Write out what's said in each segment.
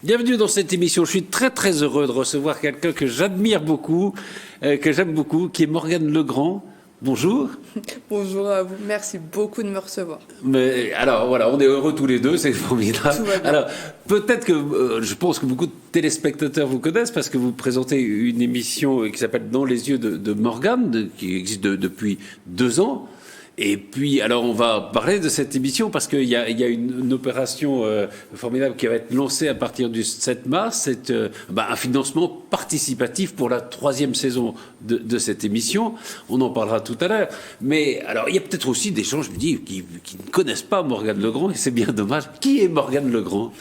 Bienvenue dans cette émission. Je suis très très heureux de recevoir quelqu'un que j'admire beaucoup, que j'aime beaucoup, qui est Morgane Legrand. Bonjour. Bonjour à vous, merci beaucoup de me recevoir. Mais alors voilà, on est heureux tous les deux, c'est formidable. Tout va bien. Alors peut-être que je pense que beaucoup de téléspectateurs vous connaissent parce que vous présentez une émission qui s'appelle Dans les yeux de Morgane, qui existe depuis 2 ans. Et puis, alors, on va parler de cette émission parce qu'il y a une opération formidable qui va être lancée à partir du 7 mars. C'est un financement participatif pour la 3e saison de cette émission. On en parlera tout à l'heure. Mais alors, il y a peut-être aussi des gens, je me dis, qui ne connaissent pas Morgane Legrand, et c'est bien dommage. Qui est Morgane Legrand ?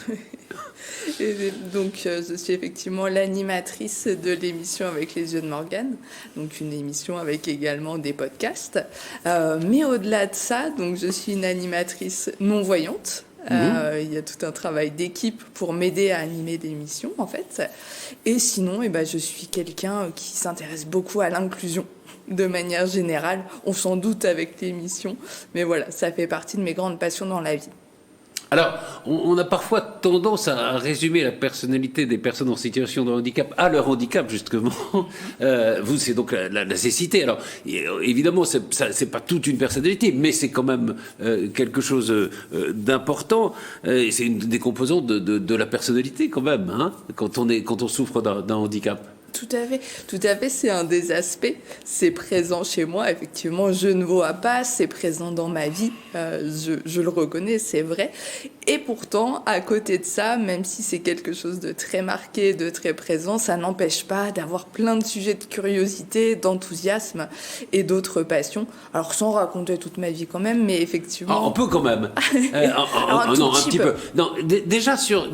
Et donc, je suis effectivement l'animatrice de l'émission Avec les yeux de Morgane, donc une émission avec également des podcasts. Mais au-delà de ça, donc je suis une animatrice non-voyante. Il y a tout un travail d'équipe pour m'aider à animer l'émission, en fait. Et sinon, je suis quelqu'un qui s'intéresse beaucoup à l'inclusion. De manière générale, on s'en doute avec l'émission, mais voilà, ça fait partie de mes grandes passions dans la vie. Alors, on a parfois tendance à résumer la personnalité des personnes en situation de handicap à leur handicap, justement. Vous, c'est donc la cécité. Alors, évidemment, c'est pas toute une personnalité, mais c'est quand même quelque chose d'important. C'est une des composantes de la personnalité, quand même, hein, quand on souffre d'un handicap. Tout à fait, c'est un des aspects. C'est présent chez moi, effectivement, je ne vois pas, c'est présent dans ma vie, je le reconnais, c'est vrai. Et pourtant, à côté de ça, même si c'est quelque chose de très marqué, de très présent, ça n'empêche pas d'avoir plein de sujets de curiosité, d'enthousiasme et d'autres passions. Alors, sans raconter toute ma vie quand même, mais effectivement... On peut quand même. Un petit peu. Non, déjà sur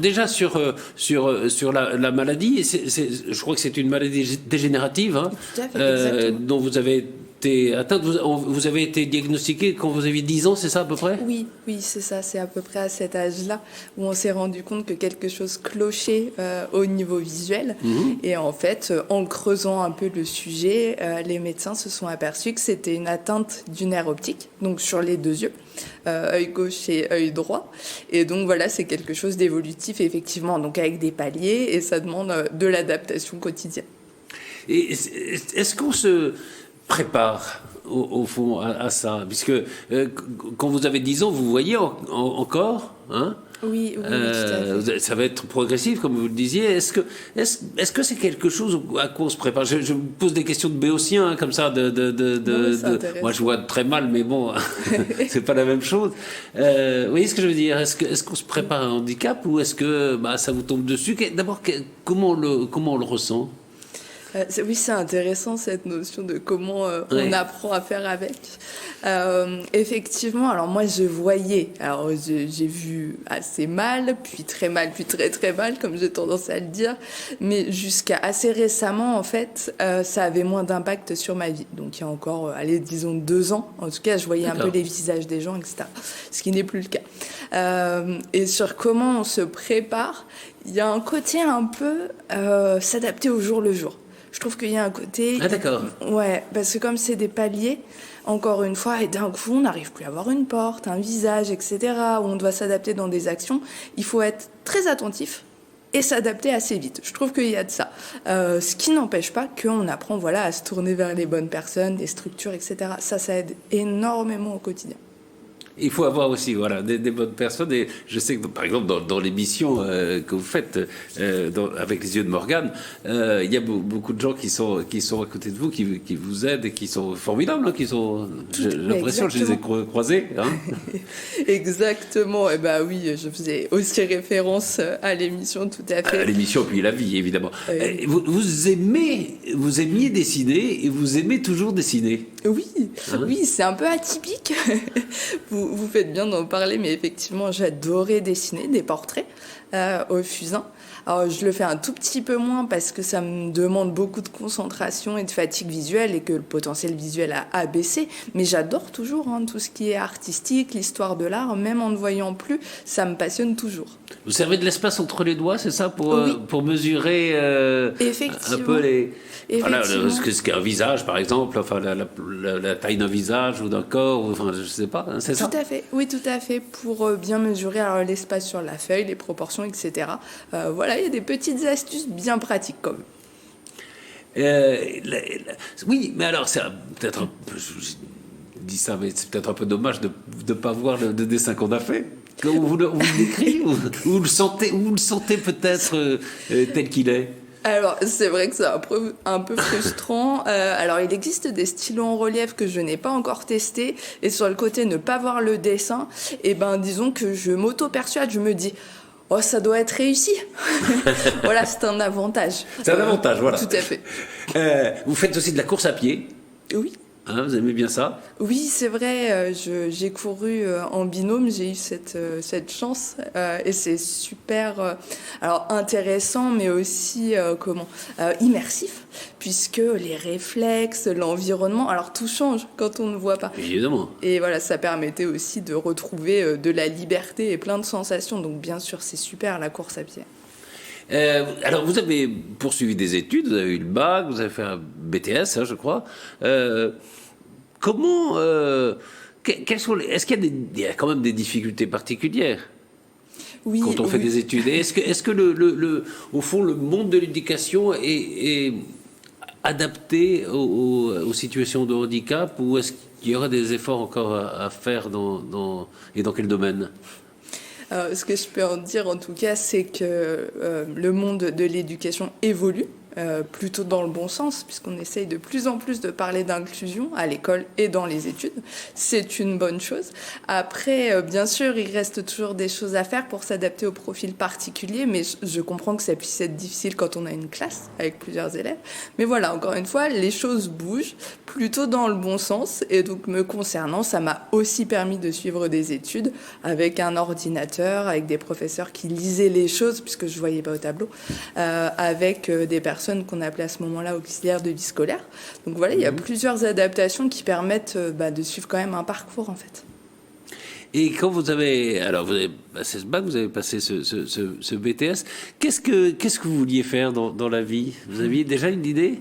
la maladie, je crois que c'est une maladie dégénérative, hein, Tout à fait, dont vous avez été atteinte. Vous avez été diagnostiqué quand vous aviez 10 ans, c'est ça à peu près ? Oui, c'est ça. C'est à peu près à cet âge-là où on s'est rendu compte que quelque chose clochait au niveau visuel. Et en fait, en creusant un peu le sujet, les médecins se sont aperçus que c'était une atteinte du nerf optique, donc sur les 2 yeux. Œil gauche et œil droit. Et donc voilà, c'est quelque chose d'évolutif, effectivement, donc avec des paliers, et ça demande de l'adaptation quotidienne. Et est-ce qu'on se prépare au fond à ça ? Puisque quand vous avez 10 ans, vous voyez encore, hein ? Oui, tout à fait. Ça va être progressif, comme vous le disiez. Est-ce que c'est quelque chose à quoi on se prépare ? Je me pose des questions de béotien, hein, comme ça. Moi, je vois très mal, mais bon, c'est pas la même chose. Vous voyez ce que je veux dire ? Est-ce qu'on se prépare à un handicap ou est-ce que ça vous tombe dessus ? D'abord, comment on le ressent ? Oui, c'est intéressant cette notion de comment on apprend à faire avec. Effectivement, alors moi je voyais, alors j'ai vu assez mal, puis très mal, puis très très mal, comme j'ai tendance à le dire, mais jusqu'à assez récemment en fait, ça avait moins d'impact sur ma vie. Donc il y a encore, disons 2 ans, en tout cas je voyais un peu les visages des gens, etc. Ce qui n'est plus le cas. Et sur comment on se prépare, il y a un côté un peu s'adapter au jour le jour. Je trouve qu'il y a un côté... Ah d'accord. Ouais, parce que comme c'est des paliers, encore une fois, et d'un coup, on n'arrive plus à avoir une porte, un visage, etc., où on doit s'adapter dans des actions, il faut être très attentif et s'adapter assez vite. Je trouve qu'il y a de ça. Ce qui n'empêche pas qu'on apprend à se tourner vers les bonnes personnes, les structures, etc. Ça aide énormément au quotidien. Il faut avoir aussi des bonnes personnes. Et je sais que, par exemple, dans l'émission que vous faites avec les yeux de Morgane, il y a beaucoup de gens qui sont à côté de vous, qui vous aident et qui sont formidables. Hein, j'ai l'impression que je les ai croisés. Hein. Exactement. Et oui, je faisais aussi référence à l'émission, tout à fait. À l'émission, puis la vie, évidemment. Vous aimiez dessiner et vous aimez toujours dessiner. Oui, c'est un peu atypique. Vous faites bien d'en parler, mais effectivement, j'adorais dessiner des portraits au fusain. Alors, je le fais un tout petit peu moins parce que ça me demande beaucoup de concentration et de fatigue visuelle et que le potentiel visuel a baissé. Mais j'adore toujours tout ce qui est artistique, l'histoire de l'art, même en ne voyant plus, ça me passionne toujours. Vous servez de l'espace entre les doigts, c'est ça, pour mesurer un peu ce qu'est un visage, par exemple, la taille d'un visage ou d'un corps, enfin, je sais pas, hein, c'est ça? Tout à fait, oui, tout à fait, pour bien mesurer alors, l'espace sur la feuille, les proportions, etc. Voilà, il y a des petites astuces bien pratiques quand même. Oui, mais alors, c'est peut-être un peu, je dis ça, mais c'est peut-être un peu dommage de ne pas voir le dessin qu'on a fait. Quand vous le décrivez, ou vous le sentez peut-être tel qu'il est. Alors, c'est vrai que c'est un peu frustrant. Alors, il existe des stylos en relief que je n'ai pas encore testés. Et sur le côté, ne pas voir le dessin, et ben, disons que je m'auto-persuade, je me dis... Oh, ça doit être réussi. Voilà, c'est un avantage. C'est un avantage, voilà. Tout à fait. Vous faites aussi de la course à pied. Oui. Hein, vous aimez bien ça? Oui, c'est vrai, j'ai couru en binôme, j'ai eu cette chance et c'est super alors intéressant mais aussi immersif puisque les réflexes, l'environnement, alors tout change quand on ne voit pas. Évidemment. Et voilà, ça permettait aussi de retrouver de la liberté et plein de sensations, donc bien sûr c'est super la course à pied. Alors, vous avez poursuivi des études, vous avez eu le bac, vous avez fait un BTS, hein, je crois. Comment, est-ce qu'il y a quand même des difficultés particulières Oui, quand on fait des études? Et est-ce que au fond, le monde de l'éducation est adapté aux situations de handicap, ou est-ce qu'il y aurait des efforts encore à faire et dans quel domaine? Ce que je peux en dire en tout cas, c'est que le monde de l'éducation évolue. Plutôt dans le bon sens, puisqu'on essaye de plus en plus de parler d'inclusion à l'école et dans les études. C'est une bonne chose. Après, bien sûr, il reste toujours des choses à faire pour s'adapter au profil particulier, mais je comprends que ça puisse être difficile quand on a une classe avec plusieurs élèves. Mais voilà, encore une fois, les choses bougent plutôt dans le bon sens, et donc me concernant, ça m'a aussi permis de suivre des études avec un ordinateur, avec des professeurs qui lisaient les choses, puisque je ne voyais pas au tableau, avec des personnes qu'on appelait à ce moment-là auxiliaires de vie scolaire. Donc voilà, il y a plusieurs adaptations qui permettent de suivre quand même un parcours en fait. Et quand vous avez passé ce bac, vous avez passé ce BTS, qu'est-ce que vous vouliez faire dans la vie? Vous aviez déjà une idée?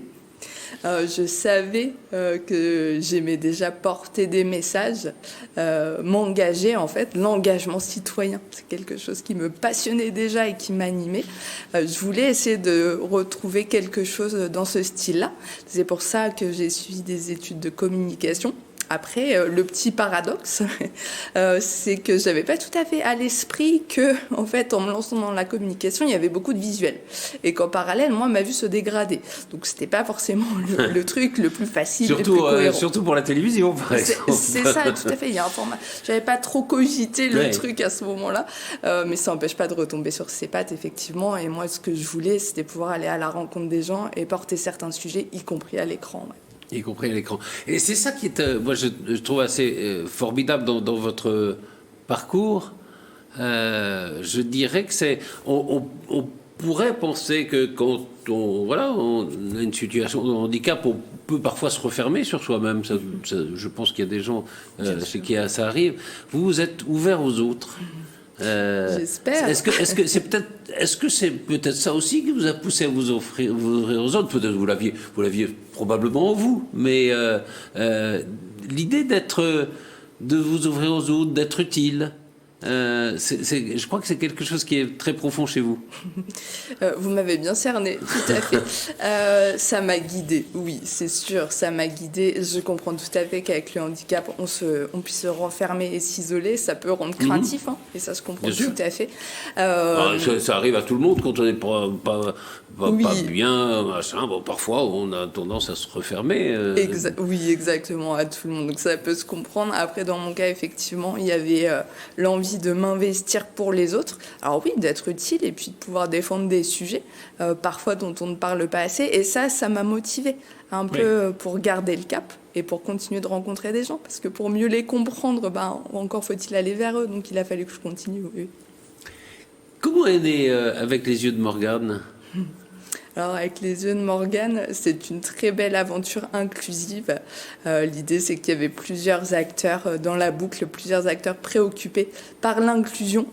Je savais que j'aimais déjà porter des messages, m'engager en fait, l'engagement citoyen. C'est quelque chose qui me passionnait déjà et qui m'animait. Je voulais essayer de retrouver quelque chose dans ce style-là. C'est pour ça que j'ai suivi des études de communication. Après, le petit paradoxe, c'est que j'avais pas tout à fait à l'esprit que, en fait, en me lançant dans la communication, il y avait beaucoup de visuels. Et qu'en parallèle, moi, ma vue se dégradait. Donc, c'était pas forcément le truc le plus facile, le plus cohérent. Surtout pour la télévision, par exemple. C'est ça, tout à fait. Il y a un format. J'avais pas trop cogité le truc à ce moment-là. Mais ça n'empêche pas de retomber sur ses pattes, effectivement. Et moi, ce que je voulais, c'était pouvoir aller à la rencontre des gens et porter certains sujets, y compris à l'écran. Ouais. Y compris à l'écran. Et c'est ça qui est, moi, je trouve assez formidable dans votre parcours. Je dirais que on pourrait penser que quand on a une situation de handicap, on peut parfois se refermer sur soi-même. Je pense qu'il y a des gens chez qui ça arrive. Vous êtes ouvert aux autres. J'espère. Est-ce que c'est peut-être ça aussi qui vous a poussé à vous ouvrir aux autres? Peut-être vous l'aviez probablement en vous, mais l'idée de vous ouvrir aux autres, d'être utile. Je crois que c'est quelque chose qui est très profond chez vous. Vous m'avez bien cerné, tout à fait. Ça m'a guidée, oui, c'est sûr, ça m'a guidée. Je comprends tout à fait qu'avec le handicap, on puisse se renfermer et s'isoler. Ça peut rendre craintif, hein, et ça se comprend tout à fait. Ça arrive à tout le monde quand on n'est pas bien, machin. Bon, parfois, on a tendance à se refermer. Oui, exactement, à tout le monde. Donc ça peut se comprendre. Après, dans mon cas, effectivement, il y avait l'envie de m'investir pour les autres. Alors oui, d'être utile et puis de pouvoir défendre des sujets parfois dont on ne parle pas assez. Et ça m'a motivée un peu pour garder le cap et pour continuer de rencontrer des gens. Parce que pour mieux les comprendre, encore faut-il aller vers eux. Donc il a fallu que je continue. Oui. Comment est né Avec les yeux de Morgane? Alors, avec les yeux de Morgane, c'est une très belle aventure inclusive. L'idée, c'est qu'il y avait plusieurs acteurs dans la boucle, plusieurs acteurs préoccupés par l'inclusion.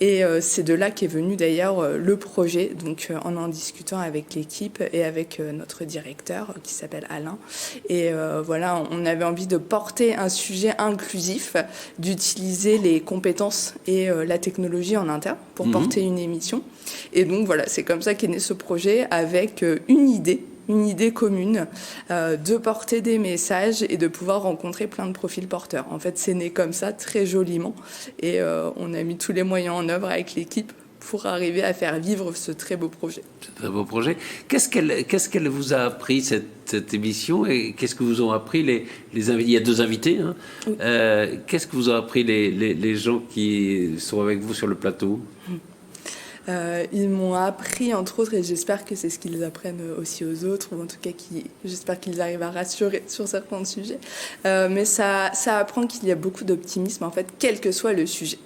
Et c'est de là qu'est venu d'ailleurs le projet, donc en discutant avec l'équipe et avec notre directeur qui s'appelle Alain. Et voilà, on avait envie de porter un sujet inclusif, d'utiliser les compétences et la technologie en interne pour porter une émission. Et donc voilà, c'est comme ça qu'est né ce projet avec une idée commune de porter des messages et de pouvoir rencontrer plein de profils porteurs. En fait, c'est né comme ça, très joliment. Et on a mis tous les moyens en œuvre avec l'équipe pour arriver à faire vivre ce très beau projet. C'est un très beau projet. Qu'est-ce qu'elle vous a appris, cette émission, et qu'est-ce que vous ont appris les invités? Il y a 2 invités. Hein. Oui. Qu'est-ce que vous ont appris les gens qui sont avec vous sur le plateau? Ils m'ont appris, entre autres, et j'espère que c'est ce qu'ils apprennent aussi aux autres, ou en tout cas, j'espère qu'ils arrivent à rassurer sur certains sujets. Mais ça apprend qu'il y a beaucoup d'optimisme, en fait, quel que soit le sujet.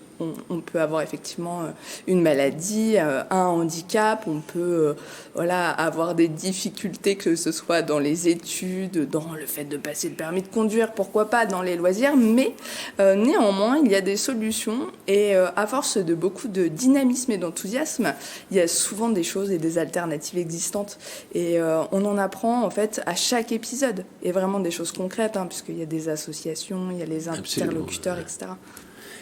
On peut avoir effectivement une maladie, un handicap, on peut avoir des difficultés, que ce soit dans les études, dans le fait de passer le permis de conduire, pourquoi pas, dans les loisirs, mais néanmoins, il y a des solutions et à force de beaucoup de dynamisme et d'enthousiasme, il y a souvent des choses et des alternatives existantes. Et on en apprend en fait à chaque épisode, et vraiment des choses concrètes, puisqu'il y a des associations, il y a les interlocuteurs, etc.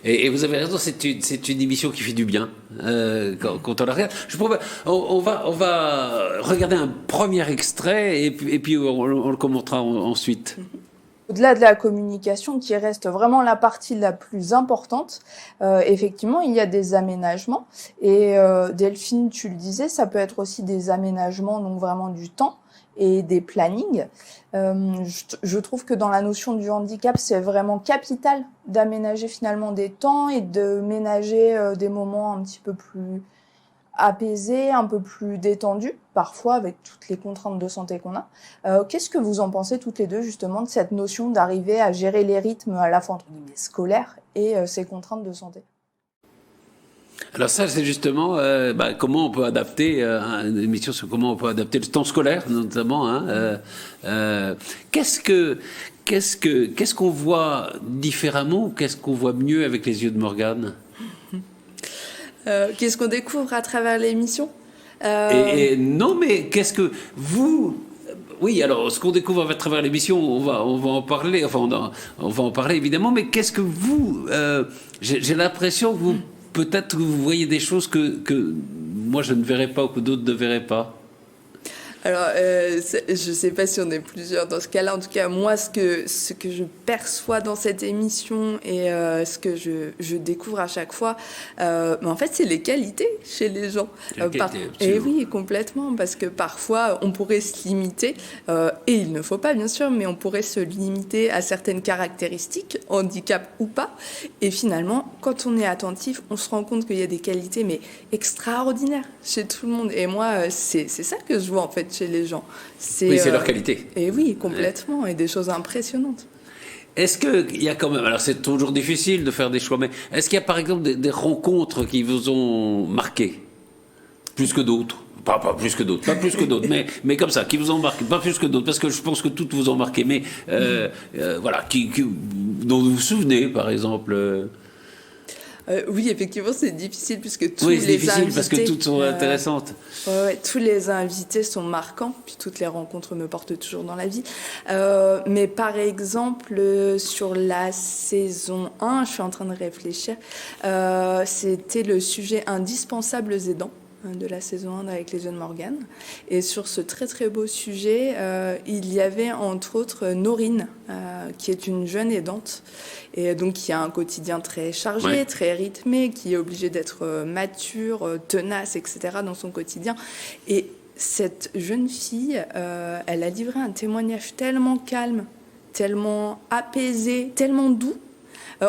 Et vous avez raison, c'est une émission qui fait du bien quand on la regarde. On va regarder un premier extrait et puis on le commentera ensuite. Au-delà de la communication, qui reste vraiment la partie la plus importante, effectivement, il y a des aménagements. Et Delphine, tu le disais, ça peut être aussi des aménagements, donc vraiment du temps et des plannings. Je trouve que dans la notion du handicap, c'est vraiment capital d'aménager finalement des temps et de ménager des moments un petit peu plus apaisés, un peu plus détendus, parfois avec toutes les contraintes de santé qu'on a. Qu'est-ce que vous en pensez toutes les deux justement de cette notion d'arriver à gérer les rythmes à la fois entre guillemets scolaires et ces contraintes de santé? Alors ça, c'est justement comment on peut adapter une émission sur comment on peut adapter le temps scolaire, notamment. Qu'est-ce qu'on voit différemment ou qu'est-ce qu'on voit mieux avec les yeux de Morgane? Qu'est-ce qu'on découvre à travers l'émission? Non, mais qu'est-ce que vous... Oui, alors ce qu'on découvre à travers l'émission, on va en parler. Enfin, on va en parler évidemment. Mais qu'est-ce que vous... j'ai l'impression que vous... Peut-être que vous voyez des choses que moi je ne verrai pas ou que d'autres ne verraient pas. Alors, je ne sais pas si on est plusieurs dans ce cas-là. En tout cas, moi, ce que je perçois dans cette émission et ce que je découvre à chaque fois, en fait, c'est les qualités chez les gens. Et oui, complètement, parce que parfois, on pourrait se limiter, et il ne faut pas, bien sûr, mais on pourrait se limiter à certaines caractéristiques, handicap ou pas. Et finalement, quand on est attentif, on se rend compte qu'il y a des qualités, mais extraordinaires chez tout le monde. Et moi, c'est ça que je vois, en fait, chez les gens. Oui, c'est leur qualité. Et oui, complètement, et des choses impressionnantes. Est-ce qu'il y a quand même, alors c'est toujours difficile de faire des choix, mais est-ce qu'il y a par exemple des rencontres qui vous ont marqué plus que d'autres? Pas plus que d'autres, mais comme ça, qui vous ont marqué, pas plus que d'autres, parce que je pense que toutes vous ont marqué, mais voilà, dont vous vous souvenez, par exemple. Oui, effectivement, c'est difficile puisque tous oui, les c'est difficile invités, parce que toutes sont intéressantes. Tous les invités sont marquants, puis toutes les rencontres me portent toujours dans la vie. Mais par exemple, sur la saison 1, je suis en train de réfléchir, c'était le sujet indispensables aidants de la saison 1 avec les yeux de Morgane. Et sur ce très très beau sujet, il y avait entre autres Norine, qui est une jeune aidante, et donc qui a un quotidien très chargé, très rythmé, qui est obligée d'être mature, tenace, etc. dans son quotidien. Et cette jeune fille, elle a livré un témoignage tellement calme, tellement apaisé, tellement doux.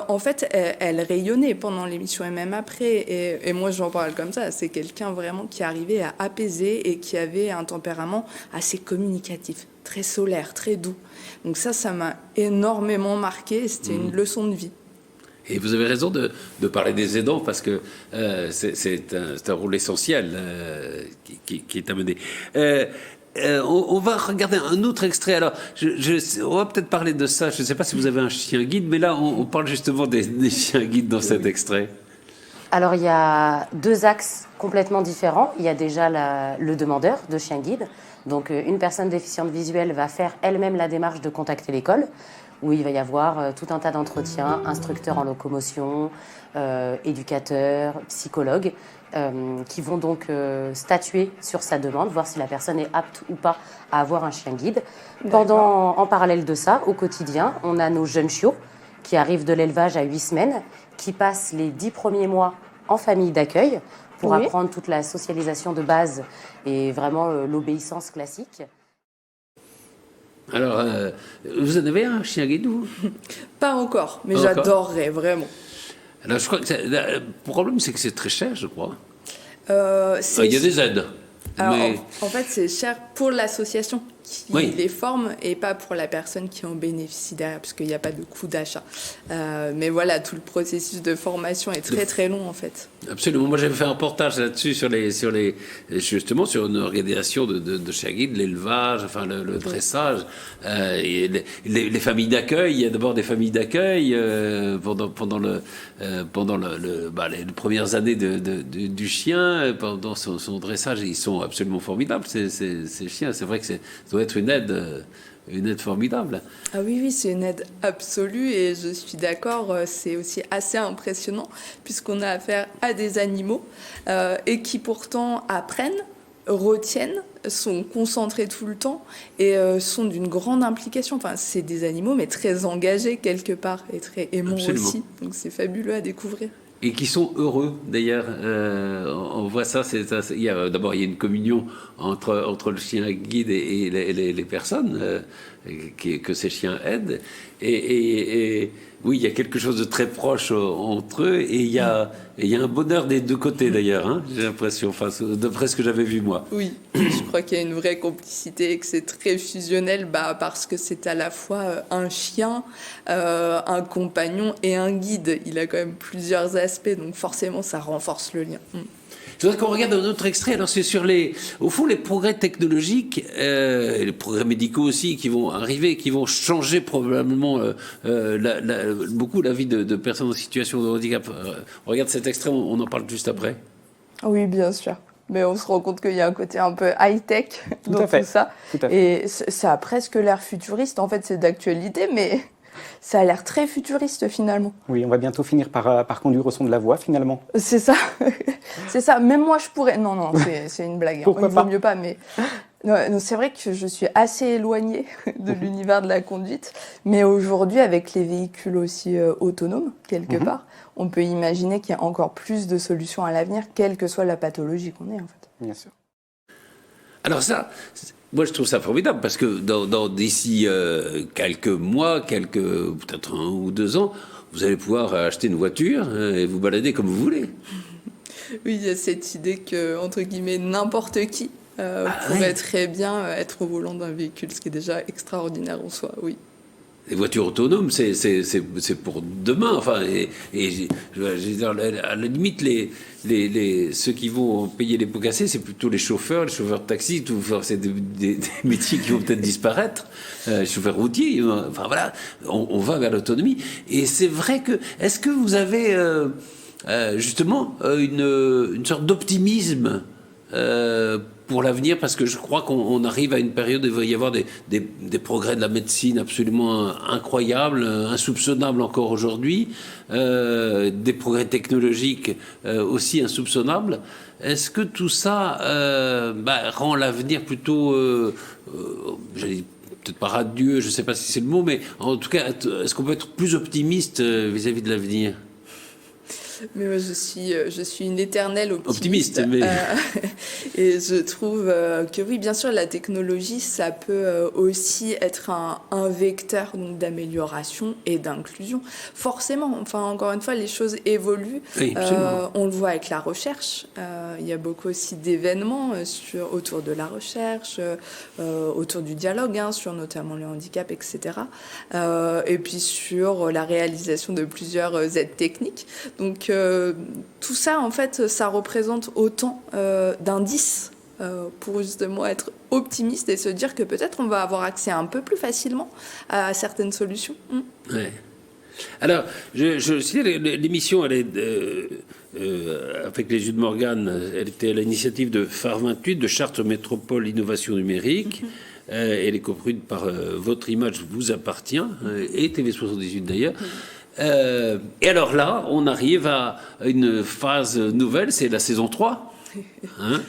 En fait, elle rayonnait pendant l'émission et même après. Et moi, j'en parle comme ça. C'est quelqu'un vraiment qui arrivait à apaiser et qui avait un tempérament assez communicatif, très solaire, très doux. Donc ça m'a énormément marqué. C'était une leçon de vie. Et vous avez raison de parler des aidants parce que c'est un rôle essentiel qui est amené. On va regarder un autre extrait. Alors, on va peut-être parler de ça. Je ne sais pas si vous avez un chien guide, mais là, on parle justement des chiens guides dans cet extrait. Alors, il y a 2 axes complètement différents. Il y a déjà le demandeur de chien guide. Donc, une personne déficiente visuelle va faire elle-même la démarche de contacter l'école, où il va y avoir tout un tas d'entretiens, instructeurs en locomotion, éducateurs, psychologues, qui vont donc statuer sur sa demande, voir si la personne est apte ou pas à avoir un chien guide. En parallèle de ça, au quotidien, on a nos jeunes chiots qui arrivent de l'élevage à 8 semaines, qui passent les 10 premiers mois en famille d'accueil pour apprendre toute la socialisation de base et vraiment l'obéissance classique. Alors, vous en avez un chien guide, vous? Pas encore, mais Pas encore. j'adorerais vraiment. Alors, je crois que le problème, c'est que c'est très cher, je crois. C'est Il y a des aides. Alors, Mais en fait, c'est cher pour l'association qui Oui. les forme et pas pour la personne qui en bénéficie derrière, parce qu'il n'y a pas de coût d'achat. Mais voilà, tout le processus de formation est très très long en fait. absolument. Moi, j'avais fait un reportage là-dessus justement sur une organisation de chien guide, l'élevage, enfin le dressage, et les familles d'accueil. Il y a d'abord des familles d'accueil pendant les premières années du chien, pendant son dressage. Ils sont absolument formidables ces chiens. C'est vrai que ça doit être une aide formidable. Ah oui, c'est une aide absolue et je suis d'accord, c'est aussi assez impressionnant puisqu'on a affaire à des animaux et qui pourtant apprennent, retiennent, sont concentrés tout le temps et sont d'une grande implication. Enfin, c'est des animaux mais très engagés quelque part et très aimants Absolument. aussi. Donc c'est fabuleux à découvrir. Et qui sont heureux, d'ailleurs. On voit ça. D'abord, il y a une communion entre le chien guide et les personnes que ces chiens aident. Et oui, il y a quelque chose de très proche entre eux. Et il y a un bonheur des deux côtés, d'ailleurs. Hein, j'ai l'impression, enfin, d'après ce que j'avais vu, moi. Oui, je crois qu'il y a une vraie complicité et que c'est très fusionnel parce que c'est à la fois un chien, un compagnon et un guide. Il a quand même plusieurs aspects, donc forcément ça renforce le lien. Je voudrais qu'on regarde un autre extrait. Alors, c'est sur au fond, les progrès technologiques, et les progrès médicaux aussi, qui vont arriver, qui vont changer probablement beaucoup la vie de personnes en situation de handicap. On regarde cet extrait, on en parle juste après. Oui, bien sûr. Mais on se rend compte qu'il y a un côté un peu high-tech Tout dans à fait. tout ça. Tout à fait. Et ça a presque l'air futuriste. En fait, c'est d'actualité, mais ça a l'air très futuriste finalement. Oui, on va bientôt finir par conduire au son de la voix, finalement. C'est ça. C'est ça. Même moi, je pourrais. Non, c'est une blague. Pourquoi Il pas vaut mieux pas, mais. Non, c'est vrai que je suis assez éloignée de l'univers de la conduite, mais aujourd'hui, avec les véhicules aussi autonomes, quelque part, on peut imaginer qu'il y a encore plus de solutions à l'avenir, quelle que soit la pathologie qu'on ait, en fait. Bien sûr. Alors ça, moi je trouve ça formidable parce que d'ici quelques mois, peut-être 1 ou 2 ans, vous allez pouvoir acheter une voiture et vous balader comme vous voulez. Oui, il y a cette idée que, entre guillemets, n'importe qui pourrait très bien être au volant d'un véhicule, ce qui est déjà extraordinaire en soi, oui. Les voitures autonomes, c'est pour demain. Enfin, je veux dire, à la limite, ceux qui vont payer les pots cassés, c'est plutôt les chauffeurs de taxi. C'est des métiers qui vont peut-être disparaître. Chauffeurs routiers. Enfin voilà, on va vers l'autonomie. Et c'est vrai que. Est-ce que vous avez justement une sorte d'optimisme pour l'avenir, parce que je crois qu'on arrive à une période où il va y avoir des progrès de la médecine absolument incroyables, insoupçonnables encore aujourd'hui, des progrès technologiques aussi insoupçonnables. Est-ce que tout ça rend l'avenir plutôt, j'allais peut-être pas radieux, je ne sais pas si c'est le mot, mais en tout cas, est-ce qu'on peut être plus optimiste vis-à-vis de l'avenir ? Mais moi, je suis une éternelle optimiste. Mais... et je trouve que oui, bien sûr, la technologie, ça peut aussi être un vecteur donc d'amélioration et d'inclusion. Forcément, enfin, encore une fois, les choses évoluent. Oui, on le voit avec la recherche. Il y a beaucoup aussi d'événements autour de la recherche, autour du dialogue, sur notamment le handicap, etc. Et puis sur la réalisation de plusieurs aides techniques. Donc, tout ça, en fait, ça représente autant d'indices pour justement être optimiste et se dire que peut-être on va avoir accès un peu plus facilement à certaines solutions. Ouais. Alors, l'émission, elle est avec les yeux de Morgane, elle était à l'initiative de Phare 28, de Chartres Métropole Innovation Numérique. Elle est coproduite par Votre Image vous appartient, et TV78 d'ailleurs. Et alors là, on arrive à une phase nouvelle, c'est la saison 3. Hein.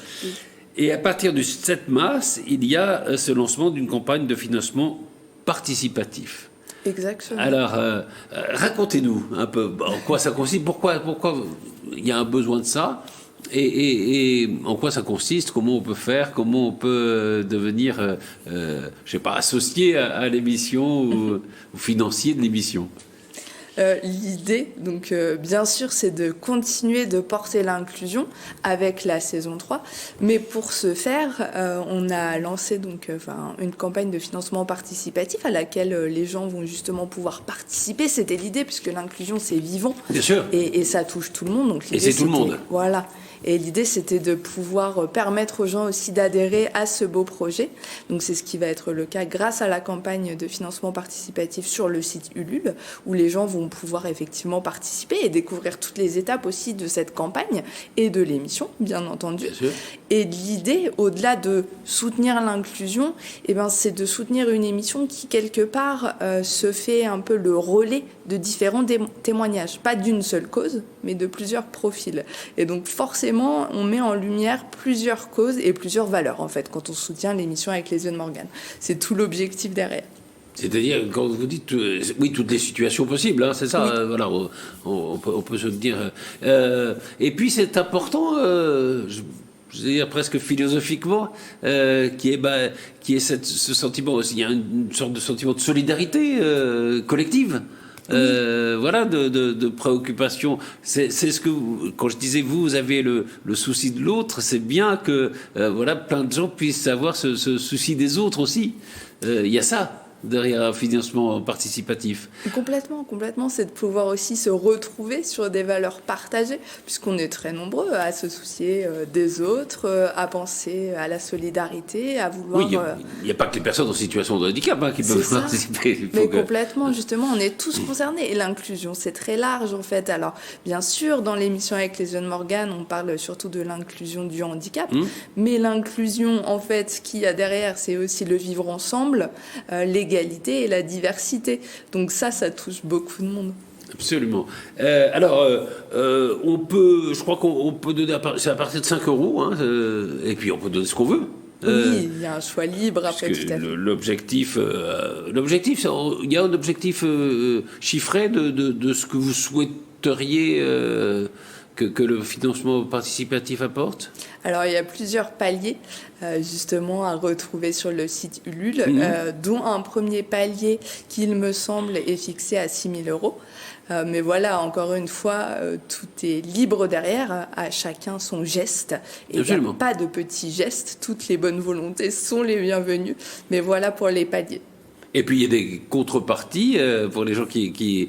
Et à partir du 7 mars, il y a ce lancement d'une campagne de financement participatif. Exactement. Alors, racontez-nous un peu en quoi ça consiste, pourquoi il y a un besoin de ça, et en quoi ça consiste, comment on peut faire, comment on peut devenir, je sais pas, associé à l'émission ou financier de l'émission. L'idée, donc bien sûr, c'est de continuer de porter l'inclusion avec la saison 3, mais pour ce faire, on a lancé donc une campagne de financement participatif à laquelle les gens vont justement pouvoir participer. C'était l'idée, puisque l'inclusion c'est vivant. Bien sûr. Et ça touche tout le monde. Donc, et c'est tout le monde. Voilà. Et l'idée, c'était de pouvoir permettre aux gens aussi d'adhérer à ce beau projet. Donc, c'est ce qui va être le cas grâce à la campagne de financement participatif sur le site Ulule, où les gens vont pouvoir effectivement participer et découvrir toutes les étapes aussi de cette campagne et de l'émission, bien entendu. Bien sûr. Et l'idée, au-delà de soutenir l'inclusion, c'est de soutenir une émission qui, quelque part, se fait un peu le relais de différents témoignages. Pas d'une seule cause, mais de plusieurs profils. Et donc, forcément, on met en lumière plusieurs causes et plusieurs valeurs, en fait, quand on soutient l'émission avec les yeux de Morgane. C'est tout l'objectif derrière. C'est-à-dire, quand vous dites, oui, toutes les situations possibles, hein, c'est ça, oui. Voilà, on peut se dire. Et puis, c'est important, je veux dire presque philosophiquement, qui est ce sentiment aussi, il y a une sorte de sentiment de solidarité collective. Voilà, de préoccupation. C'est ce que quand je disais vous avez le souci de l'autre, c'est bien que voilà, plein de gens puissent avoir ce souci des autres aussi. Il y a ça derrière un financement participatif. Complètement, c'est de pouvoir aussi se retrouver sur des valeurs partagées, puisqu'on est très nombreux à se soucier des autres, à penser à la solidarité, à vouloir... Oui, il n'y a pas que les personnes en situation de handicap qui peuvent participer. Mais complètement, justement, on est tous concernés. Et l'inclusion, c'est très large, en fait. Alors, bien sûr, dans l'émission avec les yeux de Morgane, on parle surtout de l'inclusion du handicap, mais l'inclusion, en fait, ce qu'il y a derrière, c'est aussi le vivre ensemble, l'égalité et la diversité. Donc ça touche beaucoup de monde. Absolument. Alors, je crois qu'on peut donner, c'est à partir de 5 €, hein, et puis on peut donner ce qu'on veut. Oui, il y a un choix libre après tout à fait. L'objectif, il y a un objectif chiffré de ce que vous souhaiteriez que le financement participatif apporte ? Alors, il y a plusieurs paliers, justement, à retrouver sur le site Ulule, dont un premier palier qui, il me semble, est fixé à 6 000 €. Mais voilà, encore une fois, tout est libre derrière, à chacun son geste. Et il n'y a pas de petits gestes, toutes les bonnes volontés sont les bienvenues. Mais voilà pour les paliers. Et puis il y a des contreparties pour les gens qui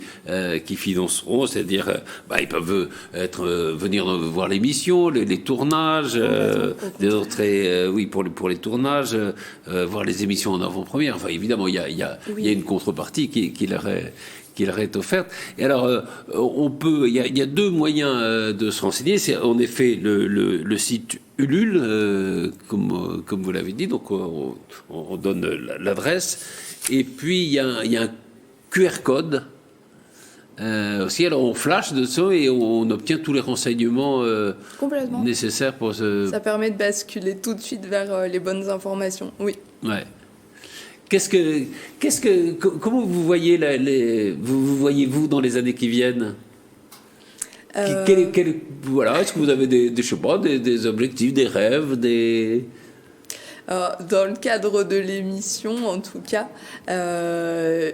financeront, c'est-à-dire ils peuvent venir voir l'émission, les tournages, des entrées, pour les tournages, voir les émissions en avant-première. Enfin évidemment il y a une contrepartie qui leur est offerte. Et alors il y a deux moyens de se renseigner. C'est en effet le site Ulule, comme vous l'avez dit. Donc on donne l'adresse. Et puis, il y a un QR code aussi. Alors, on flash de ça et on obtient tous les renseignements nécessaires pour ce... Ça permet de basculer tout de suite vers les bonnes informations, oui. Ouais. Comment vous voyez vous voyez-vous dans les années qui viennent ? Voilà, est-ce que vous avez des objectifs, des rêves, des... Dans le cadre de l'émission, en tout cas,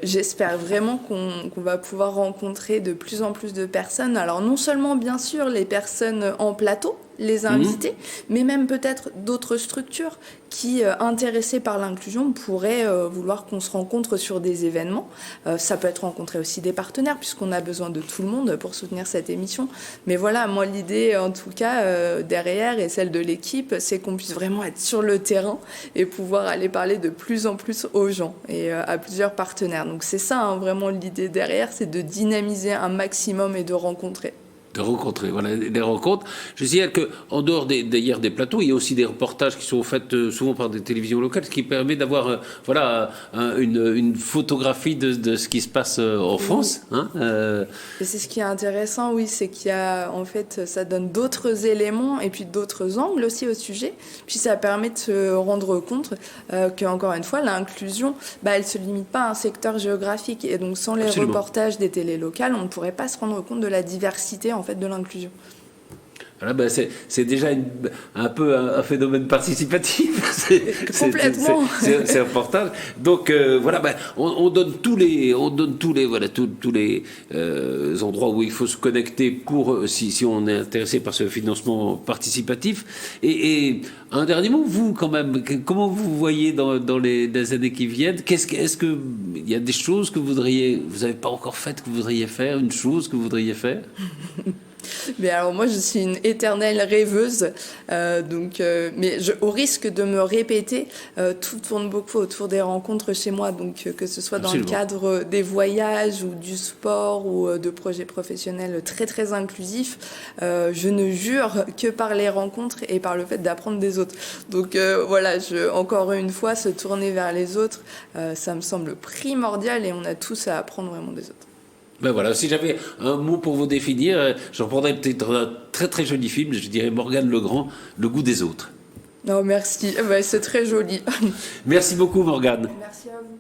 j'espère vraiment qu'on va pouvoir rencontrer de plus en plus de personnes. Alors non seulement, bien sûr, les personnes en plateau, les invités, mais même peut-être d'autres structures qui, intéressées par l'inclusion, pourraient vouloir qu'on se rencontre sur des événements. Ça peut être rencontrer aussi des partenaires, puisqu'on a besoin de tout le monde pour soutenir cette émission. Mais voilà, moi, l'idée, en tout cas, derrière, et celle de l'équipe, c'est qu'on puisse vraiment être sur le terrain et pouvoir aller parler de plus en plus aux gens et à plusieurs partenaires. Donc c'est ça, vraiment, l'idée derrière, c'est de dynamiser un maximum et de rencontrer. De rencontrer, voilà, des rencontres. Je signale qu'en dehors d'ailleurs des plateaux, il y a aussi des reportages qui sont faits souvent par des télévisions locales, ce qui permet d'avoir une photographie de ce qui se passe en France. Hein, Et c'est ce qui est intéressant, oui, c'est qu'il y a, en fait, ça donne d'autres éléments et puis d'autres angles aussi au sujet. Puis ça permet de se rendre compte qu'encore une fois, l'inclusion, elle se limite pas à un secteur géographique. Et donc, sans les Absolument. reportages des télés locales, on ne pourrait pas se rendre compte de la diversité, en fait, de l'inclusion. voilà, c'est déjà un peu un phénomène participatif. Complètement. C'est important. Donc on donne tous les endroits où il faut se connecter pour si on est intéressé par ce financement participatif. Et un dernier mot, vous quand même, comment vous voyez dans les années qui viennent? Est-ce que il y a des choses que vous n'avez pas encore faites que vous voudriez faire, une chose que vous voudriez faire? Mais alors moi je suis une éternelle rêveuse, mais au risque de me répéter, tout tourne beaucoup autour des rencontres chez moi, donc que ce soit dans Absolument. le cadre des voyages ou du sport ou de projets professionnels très très inclusifs, je ne jure que par les rencontres et par le fait d'apprendre des autres. Donc encore une fois, se tourner vers les autres, ça me semble primordial et on a tous à apprendre vraiment des autres. Ben voilà, si j'avais un mot pour vous définir, je reprendrais peut-être un très très joli film, je dirais Morgane Legrand, Le goût des autres. Non, merci, c'est très joli. Merci beaucoup Morgane. Merci à vous.